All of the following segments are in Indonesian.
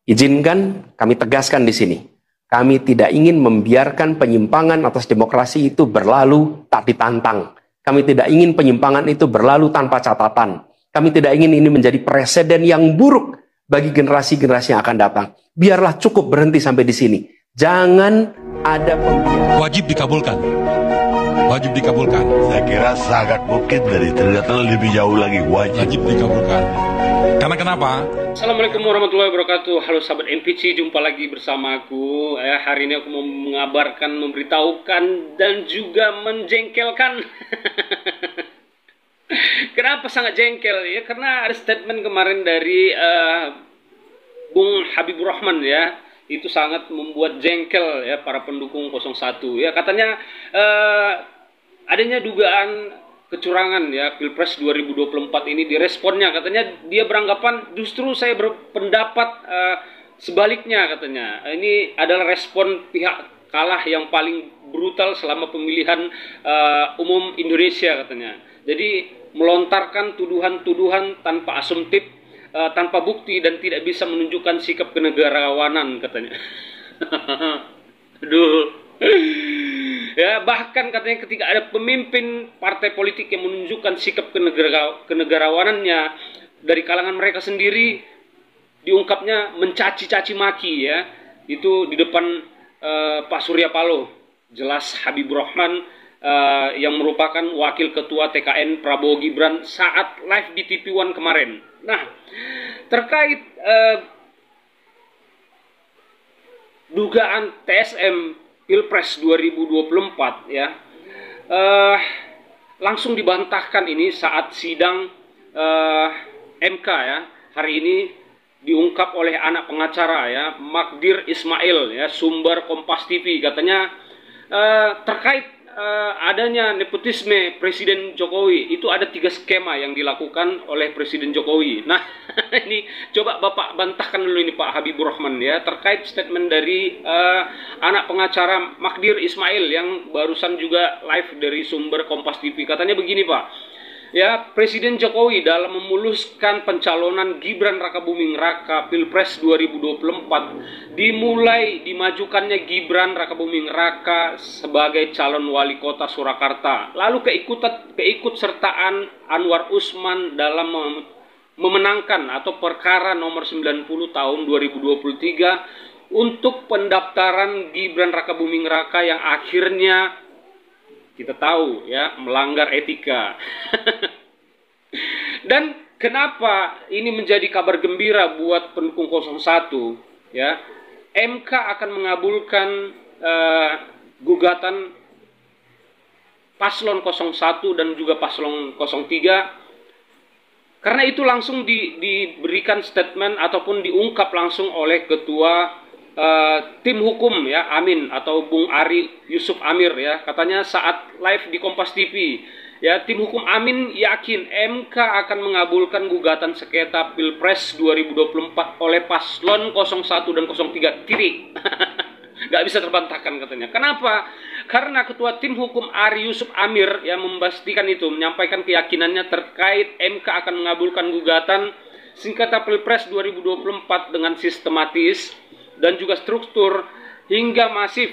Izinkan kami tegaskan di sini. Kami tidak ingin membiarkan penyimpangan atas demokrasi itu berlalu tak ditantang. Kami tidak ingin penyimpangan itu berlalu tanpa catatan. Kami tidak ingin ini menjadi presiden yang buruk bagi generasi-generasi yang akan datang. Biarlah cukup berhenti sampai di sini. Jangan ada pembiaran. Wajib dikabulkan. Wajib dikabulkan. Saya kira sangat mungkin dari ternyata lebih jauh lagi Wajib dikabulkan. Karena kenapa? Assalamualaikum warahmatullahi wabarakatuh. Halo sahabat NPC, jumpa lagi bersama aku. Hari ini aku mau mengabarkan, memberitahukan dan juga menjengkelkan. Kenapa sangat jengkel ya? Karena ada statement kemarin dari Bung Habibur Rahman ya. Itu sangat membuat jengkel ya para pendukung 01 ya. Katanya adanya dugaan kecurangan ya Pilpres 2024 ini. Diresponnya katanya dia beranggapan justru saya berpendapat sebaliknya katanya. Ini adalah respon pihak kalah yang paling brutal selama pemilihan umum Indonesia katanya. Jadi melontarkan tuduhan-tuduhan tanpa asumtif, tanpa bukti dan tidak bisa menunjukkan sikap kenegarawanan katanya. Aduh. Ya, bahkan katanya ketika ada pemimpin partai politik yang menunjukkan sikap kenegarawanannya dari kalangan mereka sendiri, diungkapnya mencaci-caci maki ya. Itu di depan Pak Surya Paloh. Jelas Habibur Rahman yang merupakan wakil ketua TKN Prabowo Gibran saat live di TV One kemarin. Nah, terkait dugaan TSM Pilpres 2024 ya, langsung dibantahkan ini saat sidang MK ya. Hari ini diungkap oleh anak pengacara ya, Magdir Ismail ya, sumber Kompas TV, katanya terkait adanya nepotisme Presiden Jokowi. Itu ada 3 skema yang dilakukan oleh Presiden Jokowi. Nah, ini coba Bapak bantahkan dulu ini Pak Habibur Rahman ya, terkait statement dari anak pengacara Magdir Ismail yang barusan juga live dari sumber Kompas TV. Katanya begini Pak, ya, Presiden Jokowi dalam memuluskan pencalonan Gibran Rakabuming Raka Pilpres 2024 dimulai dimajukannya Gibran Rakabuming Raka sebagai calon wali kota Surakarta, lalu keikutsertaan Anwar Usman dalam memenangkan atau perkara nomor 90 tahun 2023 untuk pendaftaran Gibran Rakabuming Raka yang akhirnya kita tahu ya melanggar etika. Dan kenapa ini menjadi kabar gembira buat pendukung 01 ya? MK akan mengabulkan gugatan paslon 01 dan juga paslon 03. Karena itu langsung diberikan statement ataupun diungkap langsung oleh ketua tim hukum ya, Amin atau Bung Ari Yusuf Amir ya. Katanya saat live di Kompas TV ya, tim hukum Amin yakin MK akan mengabulkan gugatan sengketa Pilpres 2024 oleh paslon 01 dan 03 titik. Gak bisa terbantahkan katanya. Kenapa? Karena ketua tim hukum Ari Yusuf Amir yang memastikan itu, menyampaikan keyakinannya terkait MK akan mengabulkan gugatan sengketa Pilpres 2024 dengan sistematis dan juga struktur hingga masif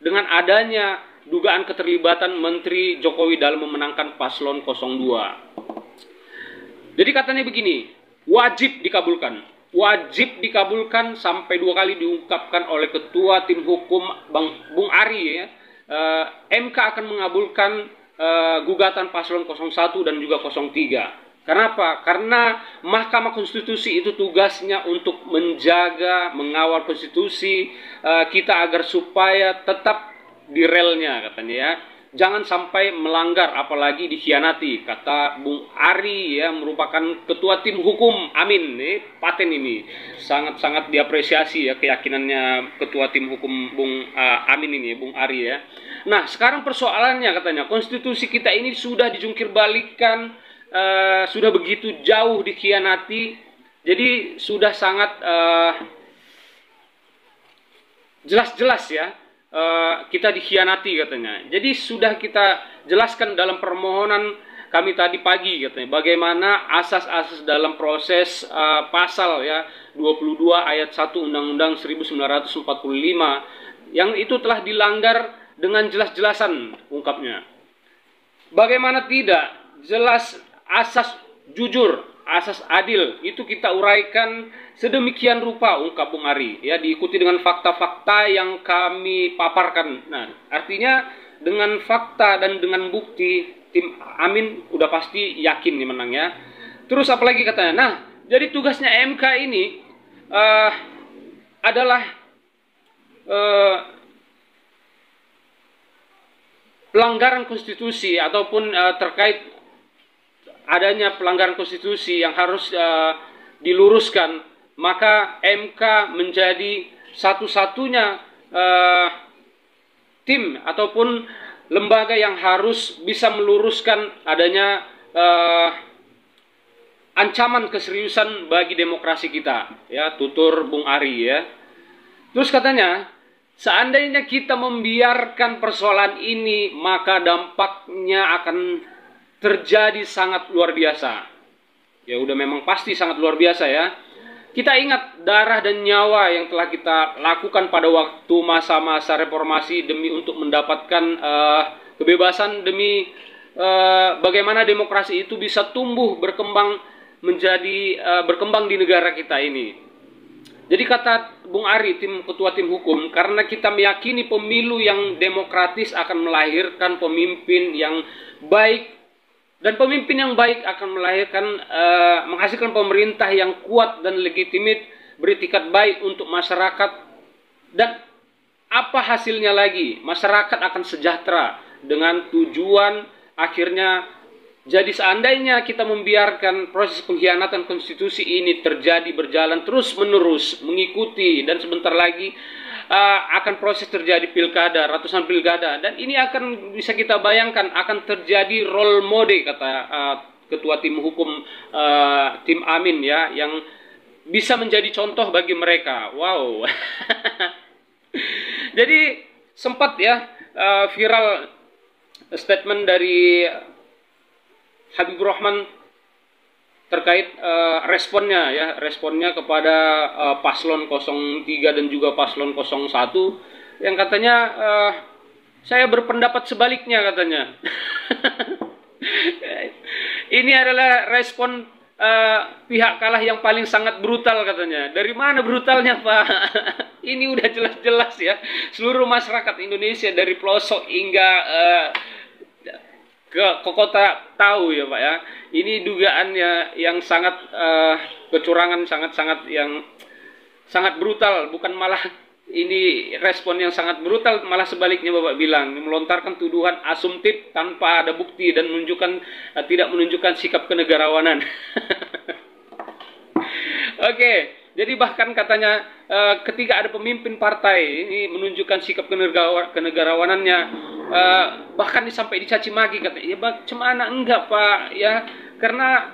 dengan adanya dugaan keterlibatan Menteri Jokowi dalam memenangkan paslon 02. Jadi katanya begini, wajib dikabulkan. Wajib dikabulkan sampai 2 kali diungkapkan oleh ketua tim hukum Bung Ari ya. MK akan mengabulkan gugatan paslon 01 dan juga 03. Kenapa? Karena Mahkamah Konstitusi itu tugasnya untuk menjaga, mengawal konstitusi kita agar supaya tetap di relnya katanya ya. Jangan sampai melanggar apalagi dikhianati, kata Bung Ari ya, merupakan ketua tim hukum Amin nih, paten ini. Sangat-sangat diapresiasi ya keyakinannya ketua tim hukum Bung Amin ini, Bung Ari ya. Nah, sekarang persoalannya katanya konstitusi kita ini sudah dijungkir balikan, sudah begitu jauh dikhianati, jadi sudah sangat jelas-jelas ya kita dikhianati katanya. Jadi sudah kita jelaskan dalam permohonan kami tadi pagi katanya, bagaimana asas-asas dalam proses pasal ya 22 ayat 1 Undang-Undang 1945 yang itu telah dilanggar dengan jelas-jelasan ungkapnya. Bagaimana tidak, jelas asas jujur, asas adil itu kita uraikan sedemikian rupa, ungkap Bung Ari, ya, diikuti dengan fakta-fakta yang kami paparkan. Nah, artinya dengan fakta dan dengan bukti tim Amin udah pasti yakin nih menang ya. Terus apalagi katanya, nah jadi tugasnya MK ini adalah pelanggaran konstitusi ataupun terkait adanya pelanggaran konstitusi yang harus diluruskan, maka MK menjadi satu-satunya tim ataupun lembaga yang harus bisa meluruskan adanya ancaman keseriusan bagi demokrasi kita, ya, tutur Bung Ari ya. Terus katanya, seandainya kita membiarkan persoalan ini, maka dampaknya akan terjadi sangat luar biasa. Ya udah memang pasti sangat luar biasa ya. Kita ingat darah dan nyawa yang telah kita lakukan pada waktu masa-masa reformasi demi untuk mendapatkan kebebasan, demi bagaimana demokrasi itu bisa tumbuh berkembang menjadi berkembang di negara kita ini. Jadi kata Bung Ari, ketua tim hukum, karena kita meyakini pemilu yang demokratis akan melahirkan pemimpin yang baik, dan pemimpin yang baik akan melahirkan menghasilkan pemerintah yang kuat dan legitimit, beretikat baik untuk masyarakat. Dan apa hasilnya lagi? Masyarakat akan sejahtera dengan tujuan akhirnya. Jadi seandainya kita membiarkan proses pengkhianatan konstitusi ini terjadi, berjalan terus-menerus, mengikuti, dan sebentar lagi akan proses terjadi pilkada, ratusan pilkada, dan ini akan bisa kita bayangkan akan terjadi role model, kata ketua tim hukum tim Amin ya, yang bisa menjadi contoh bagi mereka. Wow. Jadi sempat ya viral statement dari Habibur Rahman terkait responnya ya, responnya kepada paslon 03 dan juga paslon 01 yang katanya saya berpendapat sebaliknya katanya. Ini adalah respon pihak kalah yang paling sangat brutal katanya. Dari mana brutalnya, Pak? Ini udah jelas-jelas ya, seluruh masyarakat Indonesia dari pelosok hingga ke kota tahu ya Pak ya. Ini dugaannya yang sangat kecurangan, sangat-sangat yang sangat brutal, bukan malah ini respon yang sangat brutal, malah sebaliknya Bapak bilang melontarkan tuduhan asumtif tanpa ada bukti dan menunjukkan tidak menunjukkan sikap kenegarawanan. Oke, jadi bahkan katanya ketika ada pemimpin partai ini menunjukkan sikap kenegarawanannya, bahkan sampai dicaci maki katanya. Ya bagaimana enggak Pak ya, karena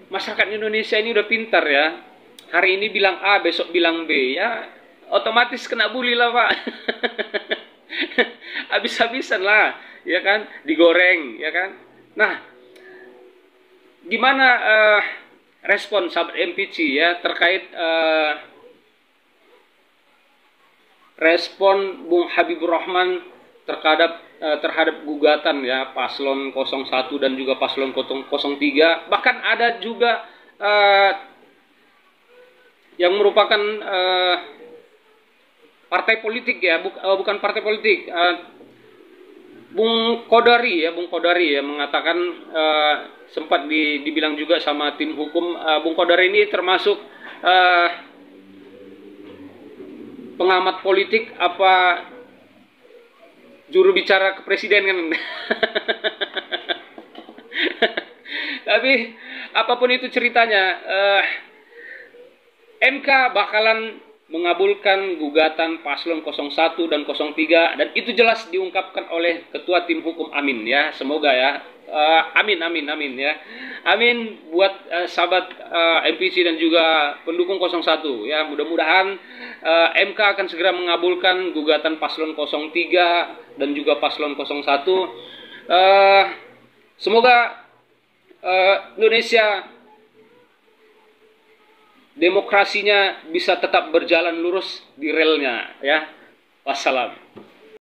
masyarakat Indonesia ini udah pintar ya. Hari ini bilang A, besok bilang B ya, otomatis kena bully lah Pak. Habis-habisan lah ya kan, digoreng ya kan. Nah, gimana respon sahabat MPC ya terkait respon Bung Habibur Rahman terhadap gugatan ya paslon 01 dan juga paslon 03, bahkan ada juga yang merupakan partai politik ya, bukan partai politik, Bung Kodari ya mengatakan, sempat dibilang juga sama tim hukum, Bung Kodari ini termasuk pengamat politik apa juru bicara kepresidenan kan. Tapi apapun itu ceritanya, MK bakalan mengabulkan gugatan paslon 01 dan 03, dan itu jelas diungkapkan oleh ketua tim hukum Amin ya. Semoga ya, amin ya. Amin buat sahabat MPC dan juga pendukung 01 ya. Mudah-mudahan MK akan segera mengabulkan gugatan paslon 03 dan juga paslon 01. Semoga Indonesia demokrasinya bisa tetap berjalan lurus di relnya, ya. Wassalam.